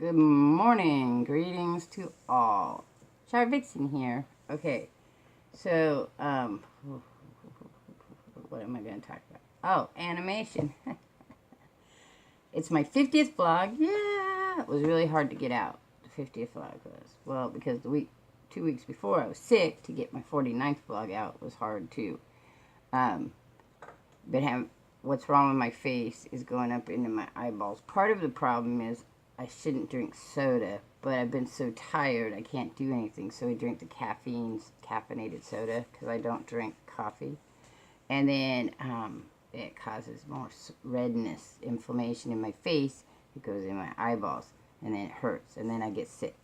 Good morning. Greetings to all. Shardvixen here. Okay, so, what am I going to talk about? Oh, animation. It's my 50th vlog. Yeah! It was really hard to get out. The 50th vlog was. Well, because 2 weeks before I was sick, to get my 49th vlog out was hard too. But what's wrong with my face is going up into my eyeballs. Part of the problem is I shouldn't drink soda, but I've been so tired I can't do anything, so I drink the caffeinated soda because I don't drink coffee. And then it causes more redness, inflammation in my face. It goes in my eyeballs, and then it hurts, and then I get sick.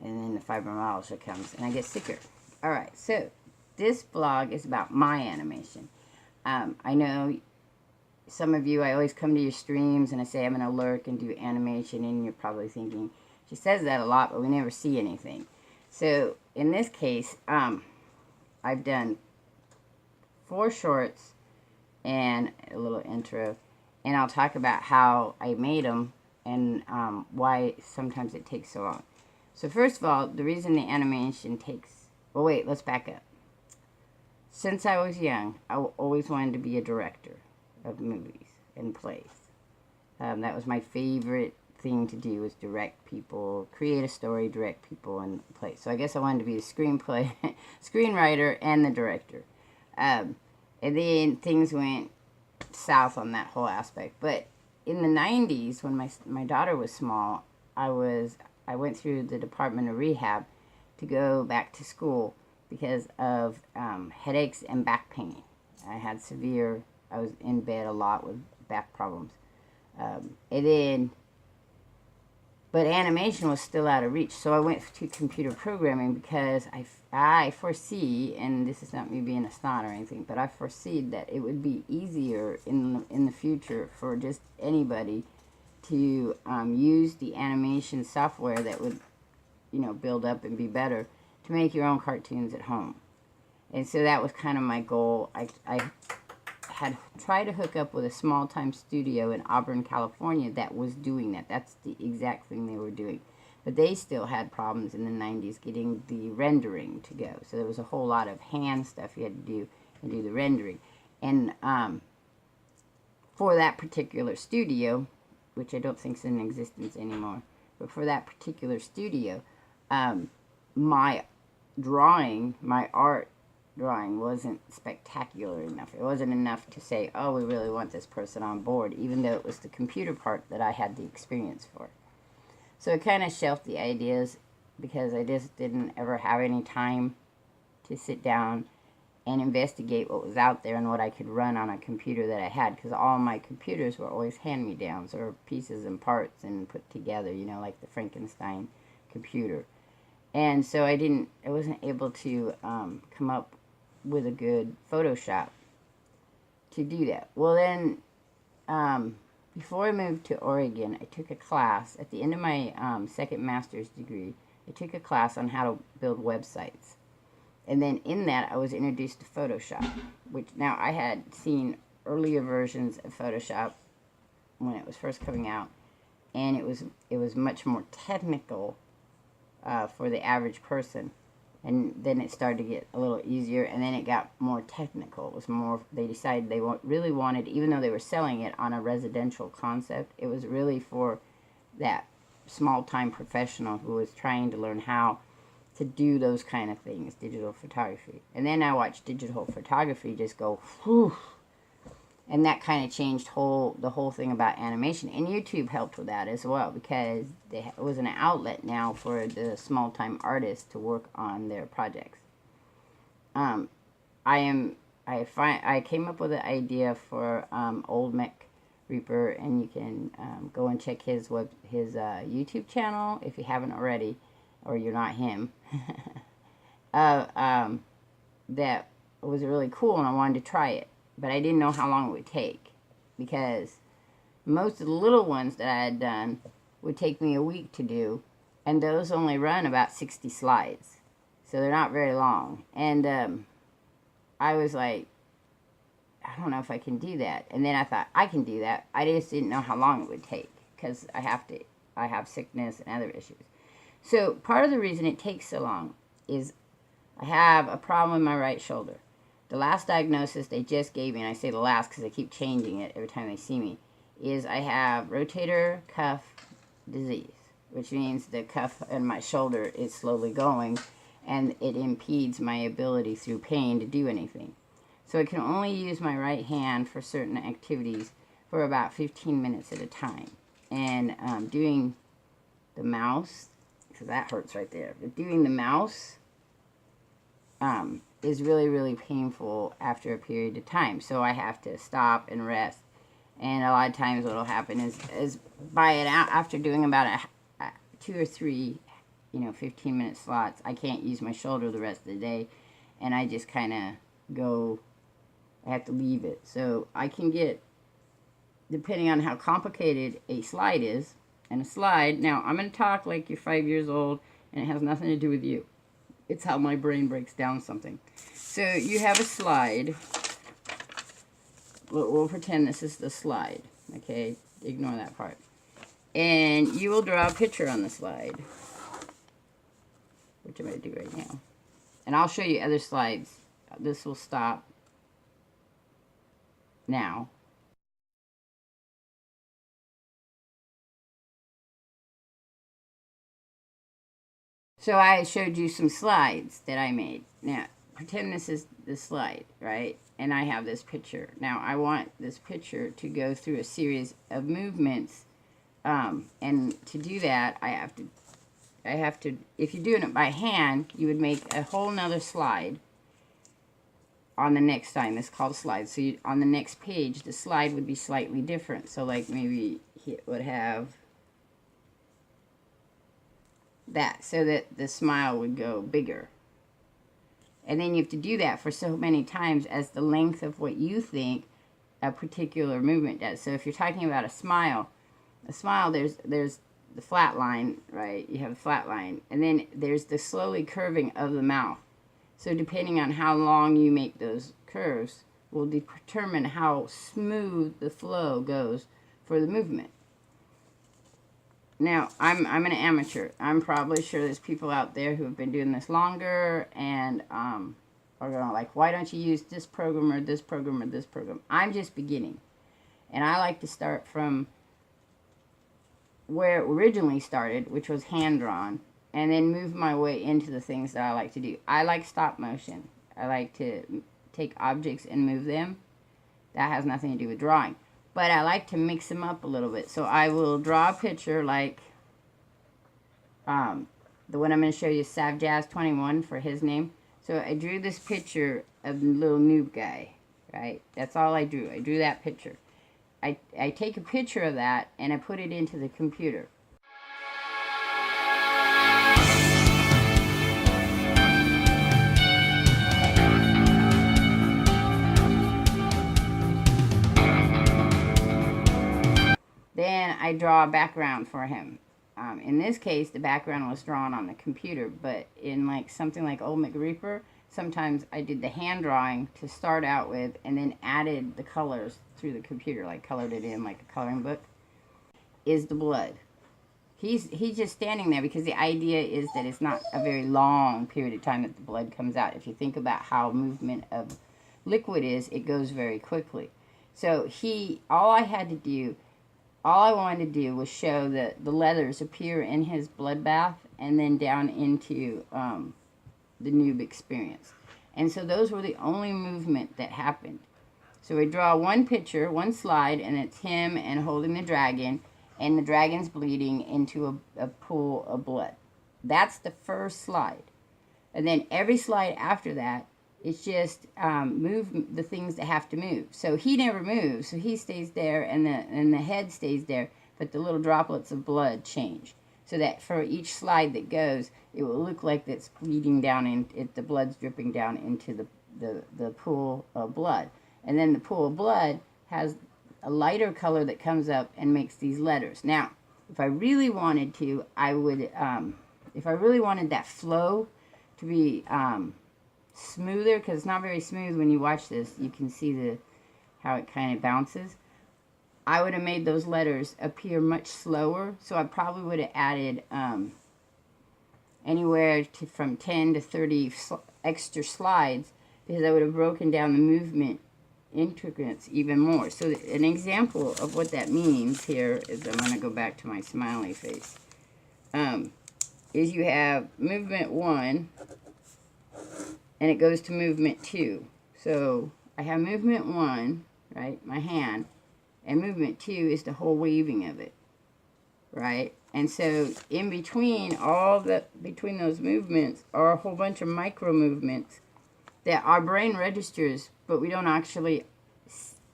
And then the fibromyalgia comes, and I get sicker. Alright, so this vlog is about my animation. I know some of you, I always come to your streams and I say I'm going to lurk and do animation, and you're probably thinking, she says that a lot, but we never see anything. So, in this case, I've done 4 shorts and a little intro, and I'll talk about how I made them and why sometimes it takes so long. So first of all, the reason the animation takes... Well, wait, let's back up. Since I was young, I always wanted to be a director of movies and plays. That was my favorite thing to do, was direct people, create a story, direct people, and play. So I guess I wanted to be the screenwriter and the director. And then things went south on that whole aspect. But in the 90s, when my daughter was small, I went through the Department of Rehab to go back to school because of headaches and back pain. I was in bed a lot with back problems. But animation was still out of reach, so I went to computer programming because I foresee, and this is not me being a snot or anything, but I foresee that it would be easier in the future for just anybody to use the animation software that would, build up and be better to make your own cartoons at home. And so that was kind of my goal. I had tried to hook up with a small-time studio in Auburn, California that was doing that. That's the exact thing they were doing. But they still had problems in the 90s getting the rendering to go. So there was a whole lot of hand stuff you had to do and do the rendering. And for that particular studio, which I don't think is in existence anymore, but for that particular studio, my art drawing wasn't spectacular enough. It wasn't enough to say, oh, we really want this person on board, even though it was the computer part that I had the experience for. So I kind of shelved the ideas because I just didn't ever have any time to sit down and investigate what was out there and what I could run on a computer that I had, because all my computers were always hand-me-downs or pieces and parts and put together, like the Frankenstein computer. And so I wasn't able to come up with a good Photoshop to do that. Well, then, before I moved to Oregon, I took a class. At the end of my second master's degree, I took a class on how to build websites. And then in that, I was introduced to Photoshop, which now I had seen earlier versions of Photoshop when it was first coming out, and it was much more technical for the average person. And then it started to get a little easier, and then it got more technical. It was more, they decided they really wanted, even though they were selling it on a residential concept, it was really for that small-time professional who was trying to learn how to do those kind of things, digital photography. And then I watched digital photography just go, whew. And that kind of changed the whole thing about animation. And YouTube helped with that as well, because it was an outlet now for the small-time artists to work on their projects. I came up with an idea for Old Mech Reaper, and you can go and check his YouTube channel if you haven't already, or you're not him. That was really cool, and I wanted to try it. But I didn't know how long it would take, because most of the little ones that I had done would take me a week to do, and those only run about 60 slides, so they're not very long. And I was like, I don't know if I can do that. And then I thought, I can do that. I just didn't know how long it would take, because I have to I have sickness and other issues. So part of the reason it takes so long is I have a problem with my right shoulder. The last diagnosis they just gave me, and I say the last because they keep changing it every time they see me, is I have rotator cuff disease, which means the cuff in my shoulder is slowly going, and it impedes my ability through pain to do anything. So I can only use my right hand for certain activities for about 15 minutes at a time. And doing the mouse, because that hurts right there, but doing the mouse is really, really painful after a period of time. So I have to stop and rest. And a lot of times what will happen is by it out, after doing about a 2 or 3, 15-minute slots, I can't use my shoulder the rest of the day. And I just kind of go, I have to leave it. So I can get, depending on how complicated a slide is, and a slide, now I'm going to talk like you're 5 years old, and it has nothing to do with you. It's how my brain breaks down something. So you have a slide. We'll pretend this is the slide, okay? Ignore that part. And you will draw a picture on the slide, which I'm going to do right now. And I'll show you other slides. This will stop now. So I showed you some slides that I made. Now, pretend this is the slide, right? And I have this picture. Now, I want this picture to go through a series of movements. And to do that, I have to, if you're doing it by hand, you would make a whole nother slide on the next time. It's called slide. So on the next page, the slide would be slightly different. So like maybe it would have that, so that the smile would go bigger. And then you have to do that for so many times as the length of what you think a particular movement does. So if you're talking about a smile, there's the flat line, right? You have a flat line. And then there's the slowly curving of the mouth. So depending on how long you make those curves will determine how smooth the flow goes for the movement. Now, I'm an amateur. I'm probably sure there's people out there who have been doing this longer and are going to like, why don't you use this program or this program or this program? I'm just beginning. And I like to start from where it originally started, which was hand-drawn, and then move my way into the things that I like to do. I like stop motion. I like to take objects and move them. That has nothing to do with drawing. But I like to mix them up a little bit. So I will draw a picture like the one I'm going to show you, SavJazz21 for his name. So I drew this picture of the little noob guy, right? That's all I drew. I drew that picture. I take a picture of that and I put it into the computer. Then I draw a background for him. In this case, the background was drawn on the computer, but in like something like Old McReaper, sometimes I did the hand drawing to start out with and then added the colors through the computer, like colored it in like a coloring book, is the blood. He's just standing there because the idea is that it's not a very long period of time that the blood comes out. If you think about how movement of liquid is, it goes very quickly. So all I wanted to do was show that the letters appear in his bloodbath and then down into the noob experience. And so those were the only movement that happened. So we draw one picture, one slide, and it's him and holding the dragon, and the dragon's bleeding into a pool of blood. That's the first slide. And then every slide after that, it's just move the things that have to move. So he never moves, so he stays there, and the head stays there, but the little droplets of blood change. So that for each slide that goes, it will look like it's bleeding down, and the blood's dripping down into the pool of blood. And then the pool of blood has a lighter color that comes up and makes these letters. Now, if I really wanted to, I would, if I really wanted that flow to be smoother, because it's not very smooth when you watch this, you can see how it kind of bounces. I would have made those letters appear much slower. So I probably would have added anywhere from 10 to 30 extra slides, because I would have broken down the movement integrants even more. So an example of what that means here is, I'm going to go back to my smiley face, is you have movement 1 and it goes to movement 2. So I have movement 1, right, my hand, and movement 2 is the whole waving of it, right? And so in between between those movements are a whole bunch of micro movements that our brain registers, but we don't actually,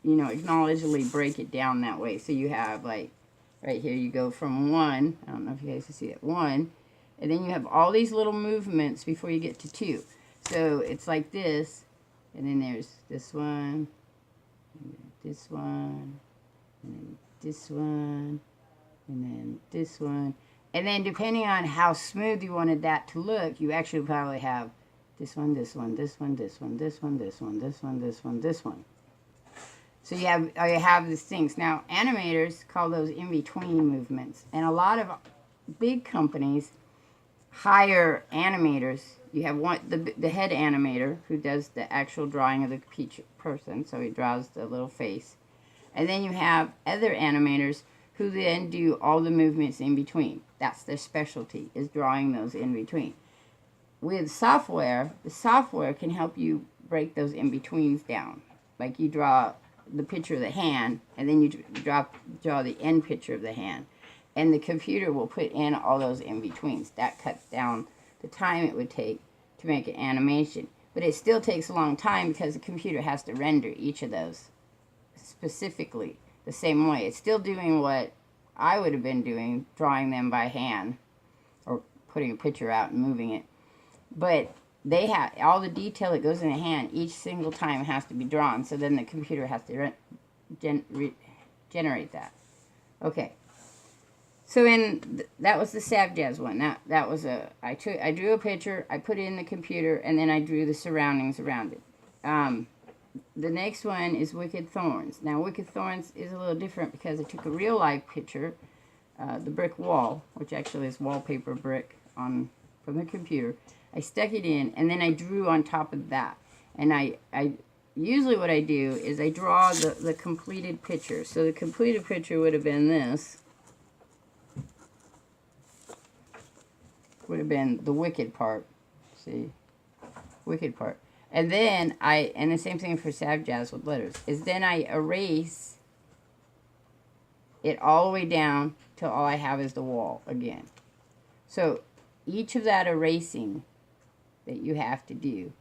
you know, acknowledgeably break it down that way. So you have, like, right here, you go from 1, I don't know if you guys can see it, 1, and then you have all these little movements before you get to 2. So it's like this, and then there's this one, and then this one, and then this one, and then this one. And then depending on how smooth you wanted that to look, you actually probably have this one, this one, this one, this one, this one, this one, this one, this one, this one. So you have these things. Now, animators call those in-between movements. And a lot of big companies hire animators. You have the head animator who does the actual drawing of the person. So he draws the little face. And then you have other animators who then do all the movements in between. That's their specialty, is drawing those in between. With software, the software can help you break those in-betweens down. Like you draw the picture of the hand, and then you draw the end picture of the hand. And the computer will put in all those in-betweens. That cuts down the time it would take to make an animation. But it still takes a long time because the computer has to render each of those specifically the same way. It's still doing what I would have been doing, drawing them by hand or putting a picture out and moving it. But they have all the detail that goes in the hand each single time has to be drawn. So then the computer has to generate that. Okay. So that was the SamustheSlayer one. That was I drew a picture, I put it in the computer, and then I drew the surroundings around it. The next one is Wicked Thorns. Now, Wicked Thorns is a little different because I took a real life picture, the brick wall, which actually is wallpaper brick from the computer. I stuck it in, and then I drew on top of that. And I usually what I do is I draw the completed picture. So the completed picture would have been this. Would have been the wicked part. See? Wicked part. And then and the same thing for SamustheSlayer with letters, is then I erase it all the way down till all I have is the wall again. So each of that erasing that you have to do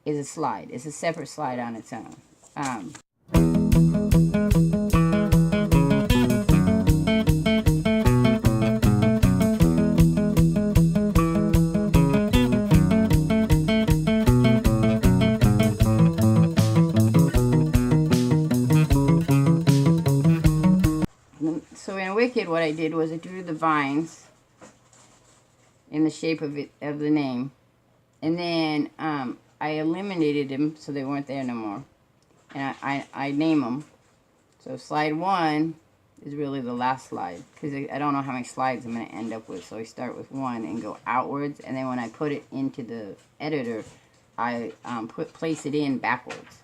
is a slide. It's a separate slide on its own. So in Wicked, what I did was I drew the vines in the shape of the name, and then I eliminated them so they weren't there no more, and I name them. So slide 1 is really the last slide, because I don't know how many slides I'm going to end up with, so I start with 1 and go outwards, and then when I put it into the editor, I place it in backwards.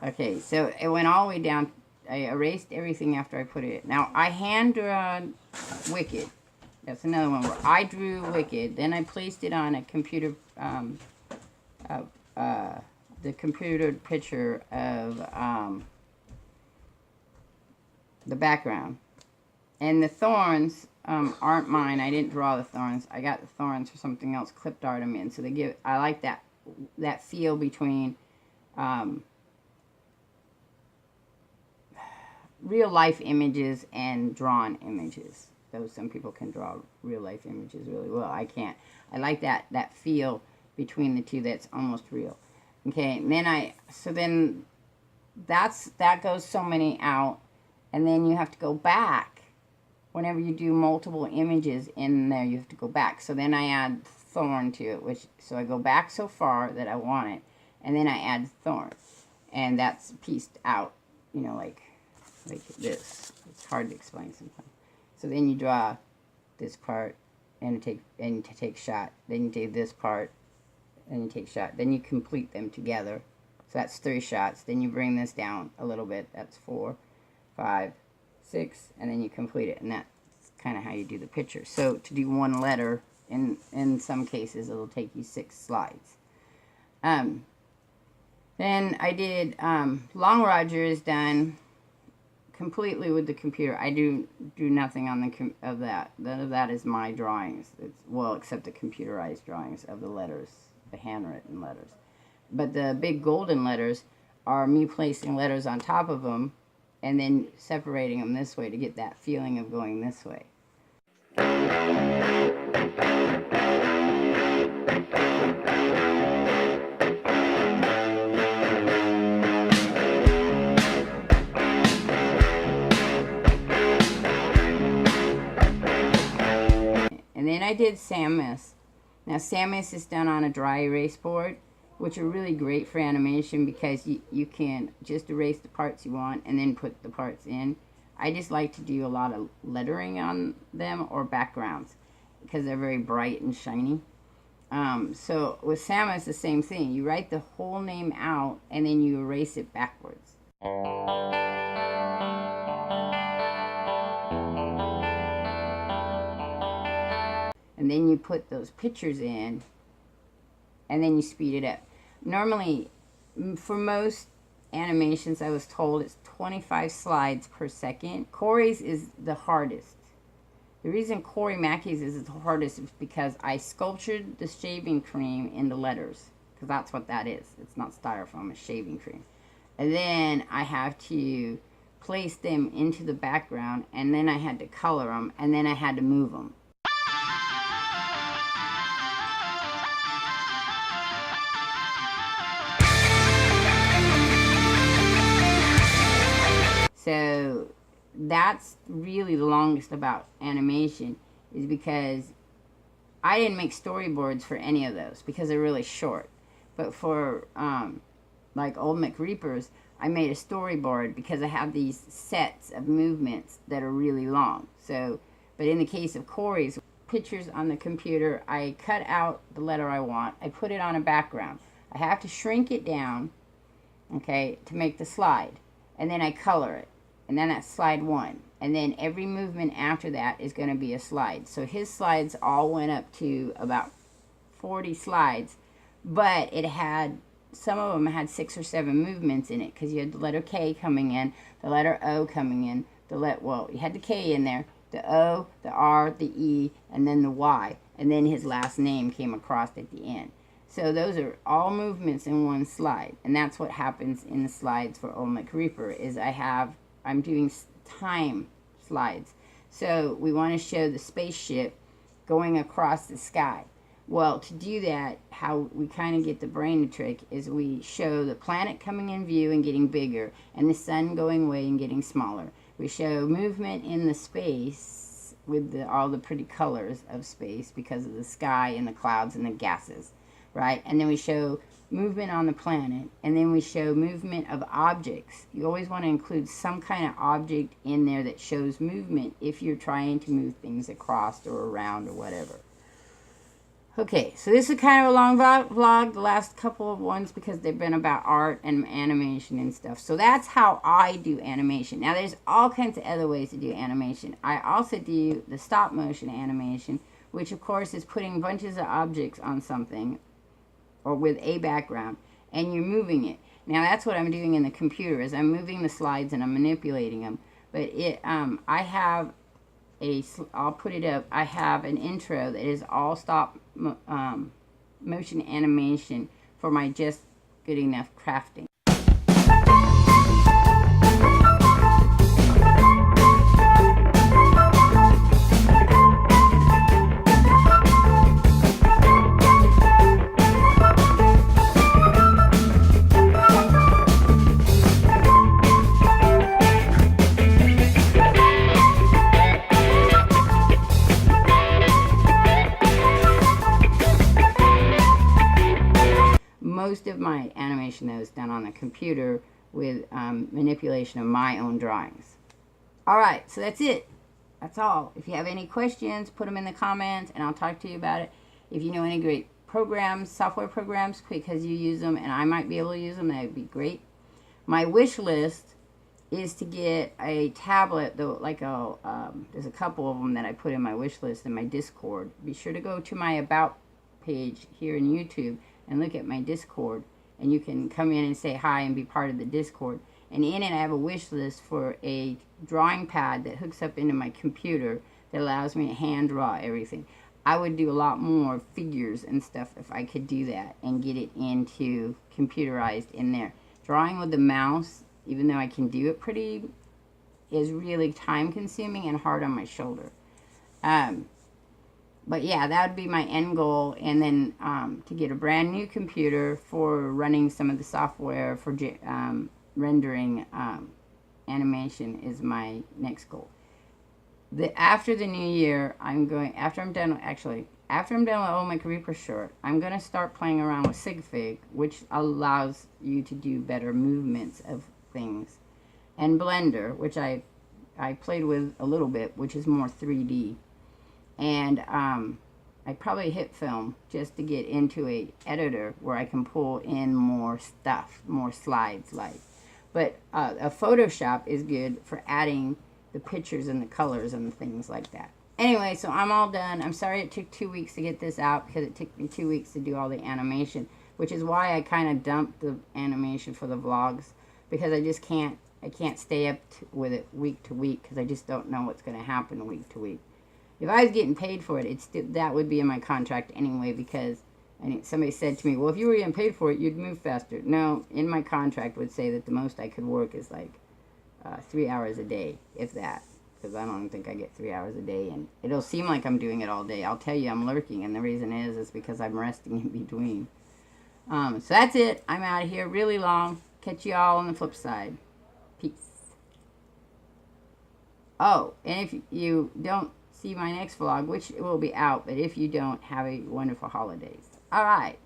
Okay, so it went all the way down. I erased everything after I put it in. Now, I hand drawn Wicked. That's another one where I drew Wicked. Then I placed it on a computer, the computer picture of the background. And the thorns aren't mine. I didn't draw the thorns. I got the thorns for something else, clipped art them in. So they give. I like that feel between real life images and drawn images. Though some people can draw real life images really well. I can't. I like that feel between the two that's almost real. Okay, and then then that goes so many out, and then you have to go back. Whenever you do multiple images in there, you have to go back. So then I add Thorne to it, so I go back so far that I want it, and then I add Thorne, and that's pieced out you know, like this. It's hard to explain sometimes. So then you draw this part, and you take shot. Then you take this part, and you take shot. Then you complete them together. So that's 3 shots. Then you bring this down a little bit. That's 4, 5, 6, and then you complete it. And that's kind of how you do the picture. So to do one letter, in some cases, it'll take you 6 slides. Then I did Thelongroger is done completely with the computer. I do nothing on the of that. None of that is my drawings. It's, well, except the computerized drawings of the letters, the handwritten letters. But the big golden letters are me placing letters on top of them and then separating them this way to get that feeling of going this way. And then I did Samus. Now Samus is done on a dry erase board, which are really great for animation because you can just erase the parts you want and then put the parts in. I just like to do a lot of lettering on them or backgrounds because they're very bright and shiny. So with Samus, the same thing. You write the whole name out and then you erase it backwards. And then you put those pictures in, and then you speed it up. Normally, for most animations, I was told it's 25 slides per second. Korey's is the hardest. The reason Korey Mackey's is the hardest is because I sculptured the shaving cream into letters, because that's what that is. It's not styrofoam, it's shaving cream. And then I have to place them into the background, and then I had to color them, and then I had to move them. So that's really the longest about animation, is because I didn't make storyboards for any of those because they're really short. But for like Old McReapers, I made a storyboard because I have these sets of movements that are really long. So, but in the case of Korey's pictures on the computer, I cut out the letter I want. I put it on a background. I have to shrink it down, okay, to make the slide. And then I color it. And then that's slide 1. And then every movement after that is going to be a slide. So his slides all went up to about 40 slides. But it had, some of them had 6 or 7 movements in it. Because you had the letter K coming in, the letter O coming in, well, you had the K in there, the O, the R, the E, and then the Y. And then his last name came across at the end. So those are all movements in one slide. And that's what happens in the slides for Old McReaper, is I'm doing time slides. So we want to show the spaceship going across the sky. Well, to do that, how we kind of get the brain to trick is we show the planet coming in view and getting bigger, and the sun going away and getting smaller. We show movement in the space with all the pretty colors of space because of the sky and the clouds and the gases, right? And then we show movement on the planet, and then we show movement of objects. You always want to include some kind of object in there that shows movement if you're trying to move things across or around or whatever. Okay, so this is kind of a long vlog, the last couple of ones, because they've been about art and animation and stuff. So that's how I do animation. Now there's all kinds of other ways to do animation. I also do the stop motion animation, which of course is putting bunches of objects on something or with a background, and you're moving it. Now that's what I'm doing in the computer, is I'm moving the slides and I'm manipulating them. But I'll put it up, I have an intro that is all stop motion animation for my Just Good Enough crafting. Most of my animation, though, is done on the computer with manipulation of my own drawings. Alright, so that's it. That's all. If you have any questions, put them in the comments and I'll talk to you about it. If you know any great programs, software programs, because you use them and I might be able to use them, that would be great. My wish list is to get a tablet, though, like there's a couple of them that I put in my wish list in my Discord. Be sure to go to my About page here in YouTube and look at my Discord, and you can come in and say hi and be part of the Discord. And in it I have a wish list for a drawing pad that hooks up into my computer that allows me to hand draw everything. I would do a lot more figures and stuff if I could do that and get it into computerized in there. Drawing with the mouse, even though I can do it pretty, is really time consuming and hard on my shoulder. But yeah, that would be my end goal. And then to get a brand new computer for running some of the software for rendering animation is my next goal. After the new year, after I'm done with all my Reaper short, I'm going to start playing around with Sigfig, which allows you to do better movements of things. And Blender, which I played with a little bit, which is more 3D. And I probably hit film just to get into a editor where I can pull in more stuff, more slides like. But a Photoshop is good for adding the pictures and the colors and things like that. Anyway, so I'm all done. I'm sorry it took 2 weeks to get this out because it took me 2 weeks to do all the animation, which is why I kind of dumped the animation for the vlogs, because I just can't stay up with it week to week because I just don't know what's going to happen week to week. If I was getting paid for it, that would be in my contract anyway, because somebody said to me, well, if you were getting paid for it, you'd move faster. No, in my contract would say that the most I could work is like 3 hours a day, if that, because I don't even think I get 3 hours a day, and it'll seem like I'm doing it all day. I'll tell you I'm lurking, and the reason is because I'm resting in between. So that's it. I'm out of here. Really long. Catch you all on the flip side. Peace. Oh, and if you don't see my next vlog, which will be out, but if you don't, have a wonderful holidays. All right.